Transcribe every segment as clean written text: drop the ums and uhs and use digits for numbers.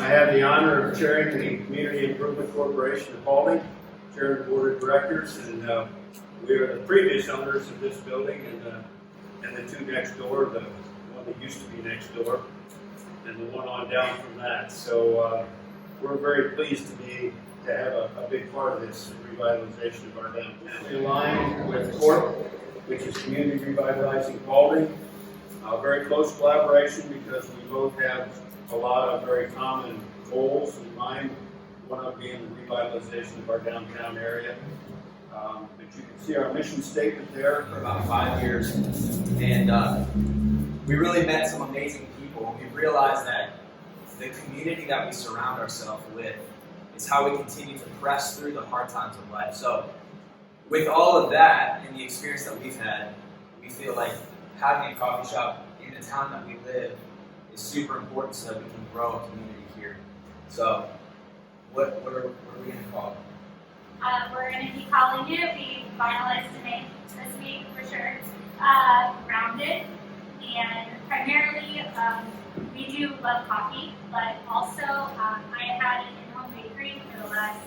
I have the honor of chairing the Community Improvement Corporation of Paulding, chairing the board of directors, and we are the previous owners of this building and the two next door, the one that used to be next door, and the one on down from that. So we're very pleased to have a big part of this revitalization of our downtown. We align with CORP, which is Community Revitalizing Paulding. Very close collaboration because we both have a lot of very common goals in mind, one of being the revitalization of our downtown area. But you can see our mission statement there. For about 5 years, and we really met some amazing people. We realized that the community that we surround ourselves with is how we continue to press through the hard times of life. So with all of that and the experience that we've had, we feel like having a coffee shop in the town that we live is super important so that we can grow a community here. So what are we going to call it? We're going to be calling it, we finalized today, this week for sure, Grounded. And primarily, we do love coffee, but also I have had an in-home bakery for the last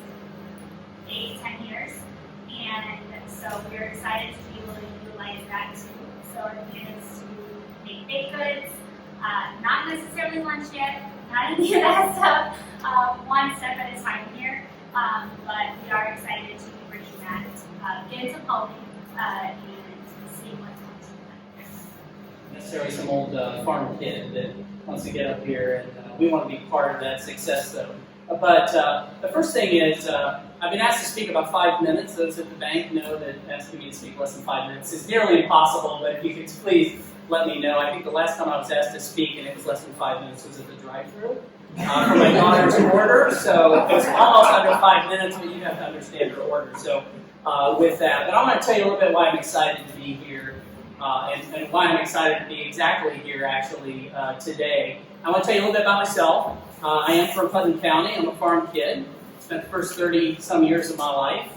8-10 years. And so we're excited to be able to utilize that too. So our plan is to make baked goods, not necessarily lunch yet, not any of that stuff, one step at a time here. But we are excited to be bringing that into Paulding and seeing what's going to Necessarily some old farm kid that wants to get up here, and we want to be part of that success though. But the first thing is, I've been asked to speak about 5 minutes. Those at the bank know that asking me to speak less than 5 minutes is nearly impossible, but if you could please let me know. I think the last time I was asked to speak and it was less than 5 minutes was at the drive-thru for my daughter's order, so it was almost under 5 minutes, but you have to understand her order. So with that, but I'm going to tell you a little bit why I'm excited to be here and why I'm excited to be exactly here actually today. I want to tell you a little bit about myself. I am from Paulding County. I'm a farm kid. Spent the first 30-some years of my life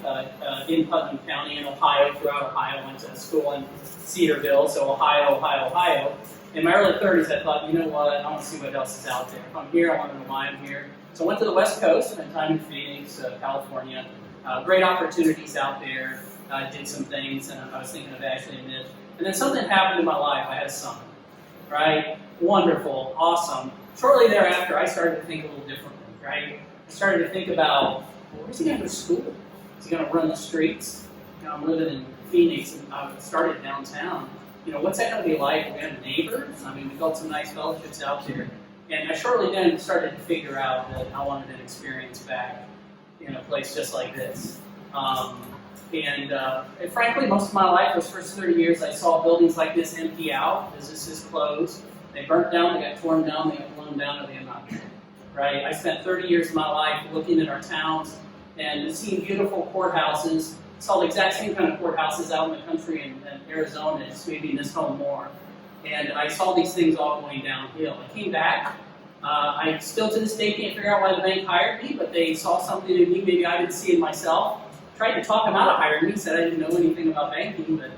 in Paulding County in Ohio, throughout Ohio. I went to school in Cedarville, so Ohio. In my early 30s, I thought, you know what, I want to see what else is out there. If I'm here, I want to know why I'm here. So I went to the West Coast, spent time in Phoenix, California. Great opportunities out there. Did some things, and I was thinking of actually admit. And then something happened in my life. I had a son, right? Wonderful, awesome. Shortly thereafter, I started to think a little differently, right? I started to think about, well, where's he going to go to school? Is he going to run the streets? You know, I'm living in Phoenix, and I started downtown. You know, what's that going to be like? We have neighbors. I mean, we built some nice fellowships out there. And I shortly then started to figure out that I wanted an experience back in a place just like this. And frankly, most of my life, those first 30 years, I saw buildings like this empty out, businesses closed. They burnt down, they got torn down, they got blown down, or they got knocked down. Right? I spent 30 years of my life looking at our towns and seeing beautiful courthouses. Saw the exact same kind of courthouses out in the country in Arizona, just maybe in this home more. And I saw these things all going downhill. I came back. I still to this day can't figure out why the bank hired me, but they saw something in me maybe I didn't see in myself. Tried to talk them out of hiring me, said I didn't know anything about banking, but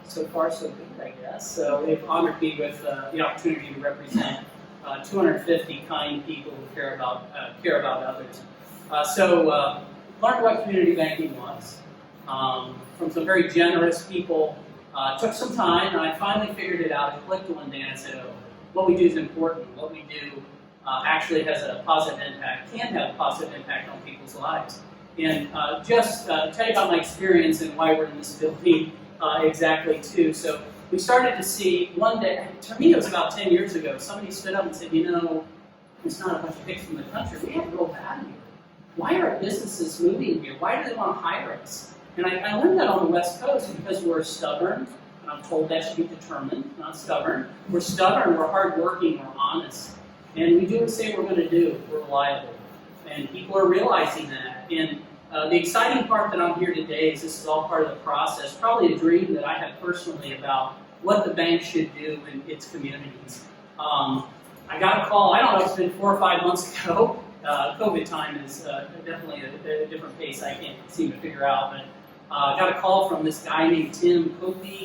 so far so good, I guess. So they've honored me with the opportunity to represent 250 kind people who care about others. Learned what community banking was. From some very generous people. Took some time, and I finally figured it out. I clicked one day and I said, oh, what we do is important. What we do actually has a positive impact, can have a positive impact on people's lives. And just tell you about my experience and why we're in this building exactly too. So we started to see one day, to me it was about 10 years ago, somebody stood up and said, you know, it's not a bunch of pigs from the country. We have real value. Why are businesses moving here? Why do they want to hire us? And I learned that on the West Coast because we're stubborn. And I'm told that should be determined, not stubborn. We're stubborn, we're hardworking, we're honest. And we do what we say we're going to do. We're reliable. And people are realizing that. And the exciting part that I'm here today is this is all part of the process, probably a dream that I have personally about what the bank should do in its communities. I got a call, I don't know, it's been 4 or 5 months ago. COVID time is definitely a different pace I can't seem to figure out, but got a call from this guy named Tim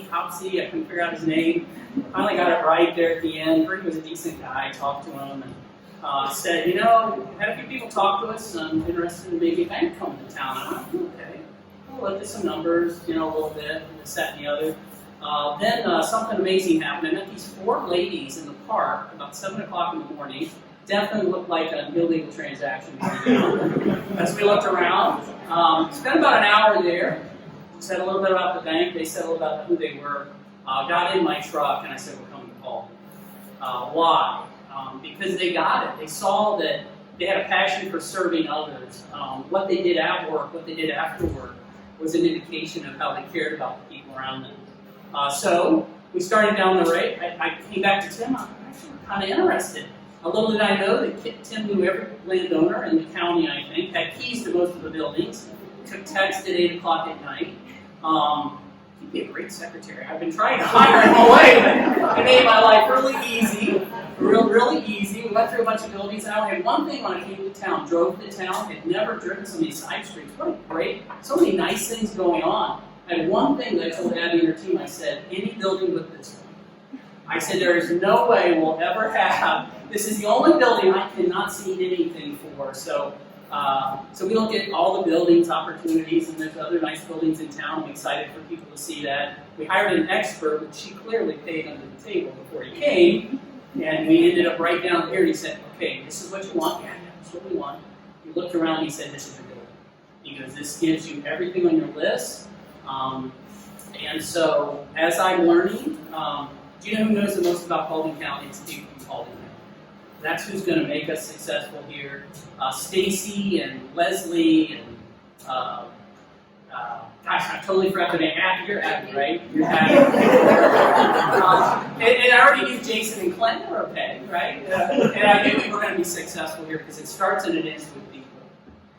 Copsey, I couldn't figure out his name. Finally got it right there at the end. Heard he was a decent guy, talked to him, and said, you know, had a few people talk to us. I'm interested in maybe a bank coming to town. I went, okay. We'll look at some numbers, you know, a little bit, and this, that, and the other. Then something amazing happened. I met these 4 ladies in the park about 7 o'clock in the morning. Definitely looked like an illegal transaction going down. As we looked around, spent about an hour there. Said a little bit about the bank. They said a little about who they were. Got in my truck and I said, we're coming to Paulding. Why? Because they got it. They saw that they had a passion for serving others. What they did at work, what they did after work, was an indication of how they cared about the people around them. So we started down the road. I came back to Tim. I'm actually kind of interested. A little did I know that Tim knew every landowner in the county, I think, had keys to most of the buildings, took text at 8 o'clock at night. He'd be a great secretary. I've been trying to hire him away, but he made my life really easy. Really easy. We went through a bunch of buildings. I only had one thing when I came to town. Drove to town. Had never driven so many side streets. What a great, so many nice things going on. I had one thing that I told Abby and her team. I said, any building but this one. I said, there is no way we'll ever have. This is the only building I cannot see anything for. So we look at all the buildings, opportunities, and there's other nice buildings in town. I'm excited for people to see that. We hired an expert, which she clearly paid under the table before he came. And we ended up right down here, and he said, okay, this is what you want? Yeah, that's what we want. He looked around, and he said, this is the building. He goes, this gives you everything on your list. And so, as I'm learning, do you know who knows the most about Paulding County? It's people from Paulding County. That's who's going to make us successful here. Stacy and Leslie and gosh, I totally forgot the name. Abby, you're Abby, right? You're Abby. And I already knew Jason and Clint were okay, right? And I knew we were going to be successful here because it starts and it ends with people.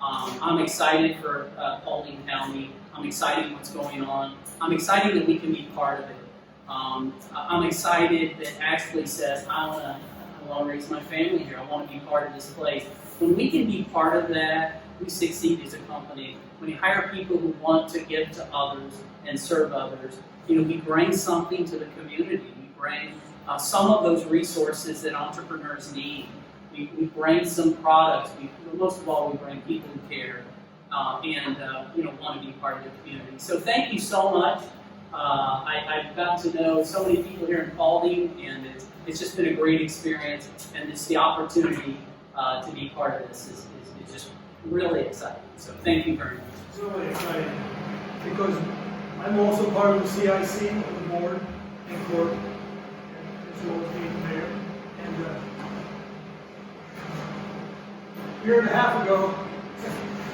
I'm excited for Paulding County. I'm excited what's going on. I'm excited that we can be part of it. I'm excited that Ashley says, I want to raise my family here. I want to be part of this place. When we can be part of that, we succeed as a company. When you hire people who want to give to others and serve others, we bring something to the community. We bring some of those resources that entrepreneurs need. We bring some products. Most of all, we bring people who care and want to be part of the community. So thank you so much. I've got to know so many people here in Paulding, and it's just been a great experience. And it's the opportunity to be part of this is just really exciting. So thank you very much. It's really exciting because I'm also part of the CIC, of the board and court, as well as being the mayor. And a year and a half ago,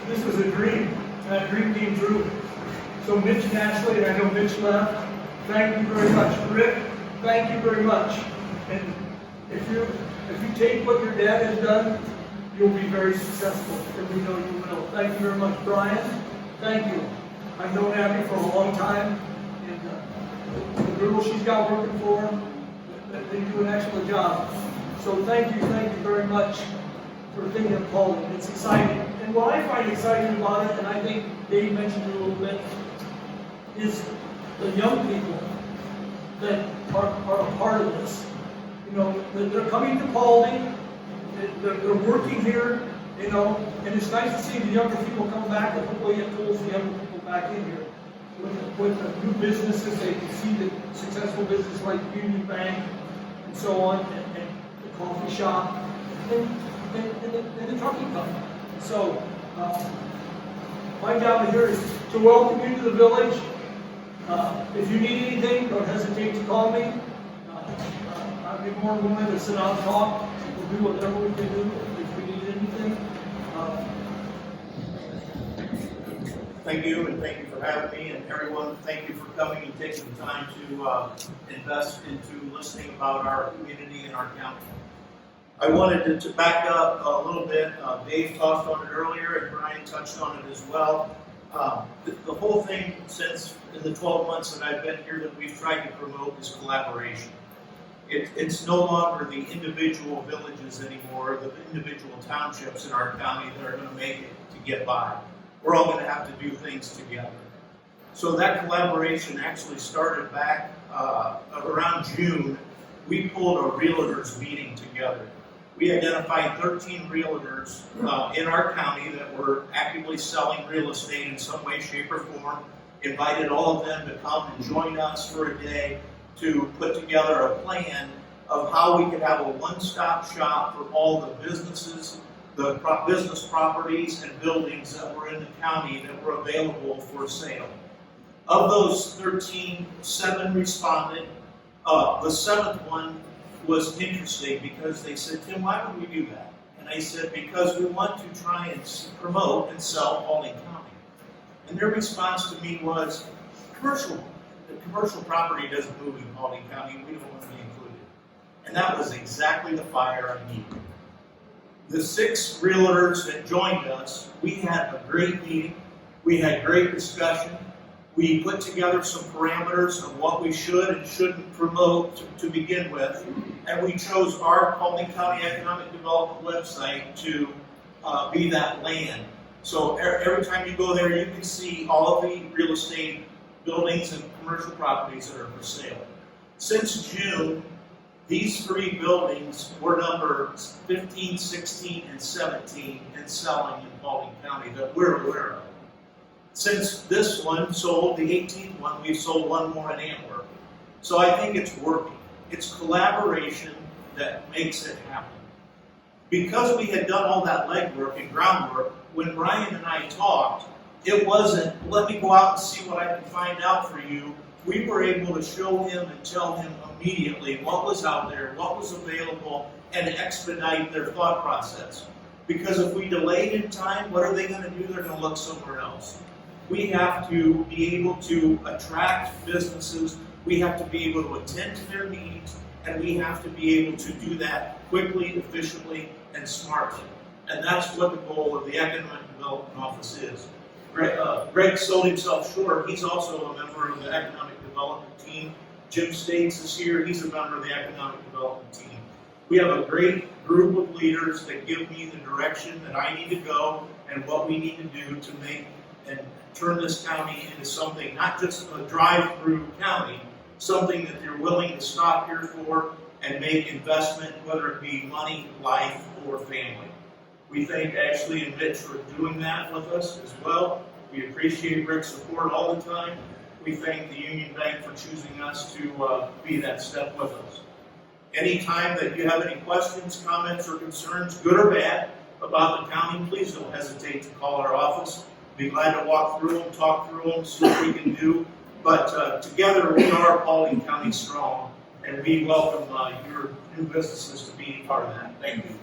this was a dream, and that dream came true. So Mitch and Ashley, and I know Mitch left, thank you very much. Rick, thank you very much. And if you take what your dad has done, you'll be very successful, and we know you will. Thank you very much, Brian. Thank you. I've known Abby for a long time, and the girls she's got working for her, they do an excellent job. So thank you very much for thinking of Paulding. It's exciting. And what I find exciting about it, and I think Dave mentioned it a little bit, is the young people that are a part of this. They're coming to Paulding, they're working here, and it's nice to see the younger people come back, and hopefully it pulls the younger people back in here. With the new businesses, they can see the successful business like Union Bank and so on, and the coffee shop, and the trucking company. So, my job here is to welcome you to the village. If you need anything, don't hesitate to call me. I'd be more than willing to sit down and talk. We'll do whatever we can do if we need anything. Thank you, and thank you for having me, and everyone, thank you for coming and taking the time to invest into listening about our community and our county. I wanted to back up a little bit. Dave talked on it earlier, and Brian touched on it as well. The whole thing since in the 12 months that I've been here that we've tried to promote is collaboration. It's no longer the individual villages anymore, the individual townships in our county that are going to make it to get by. We're all going to have to do things together. So that collaboration actually started back around June. We pulled a realtors meeting together. we identified 13 realtors in our county that were actively selling real estate in some way, shape, or form. Invited all of them to come and join us for a day to put together a plan of how we could have a one-stop shop for all the businesses, the business properties and buildings that were in the county that were available for sale. Of those 13, 7 responded. The 7th one was interesting because they said, Tim, why would we do that? And I said, because we want to try and promote and sell Paulding County. And their response to me was, the commercial property doesn't move in Paulding County, we don't want to be included. And that was exactly the fire I needed. The 6 realtors that joined us, we had a great meeting, we had great discussion, we put together some parameters of what we should and shouldn't promote to begin with, and we chose our Paulding County Economic Development website to be that land. So every time you go there, you can see all of the real estate buildings and commercial properties that are for sale. Since June, these 3 buildings were numbered 15, 16, and 17 in selling in Paulding County that we're aware of. Since this one sold, the 18th one, we've sold 1 more in Antwerp. So I think it's working. It's collaboration that makes it happen. Because we had done all that legwork and groundwork, when Brian and I talked, it wasn't, let me go out and see what I can find out for you. We were able to show him and tell him immediately what was out there, what was available, and expedite their thought process. Because if we delayed in time, what are they going to do? They're going to look somewhere else. We have to be able to attract businesses, we have to be able to attend to their needs, and we have to be able to do that quickly, efficiently, and smartly. And that's what the goal of the Economic Development Office is. Greg sold himself short. He's also a member of the Economic Development team. Jim States is here. He's a member of the Economic Development team. We have a great group of leaders that give me the direction that I need to go and what we need to do to make and turn this county into something, not just a drive-through county, something that they're willing to stop here for and make investment, whether it be money, life, or family. We thank Ashley and Mitch for doing that with us as well. We appreciate Rick's support all the time. We thank the Union Bank for choosing us to be that step with us. Anytime that you have any questions, comments, or concerns, good or bad, about the county, please don't hesitate to call our office. Be glad to walk through them, talk through them, see what we can do. But together we are Paulding County strong, and we welcome your new businesses to be part of that. Thank you.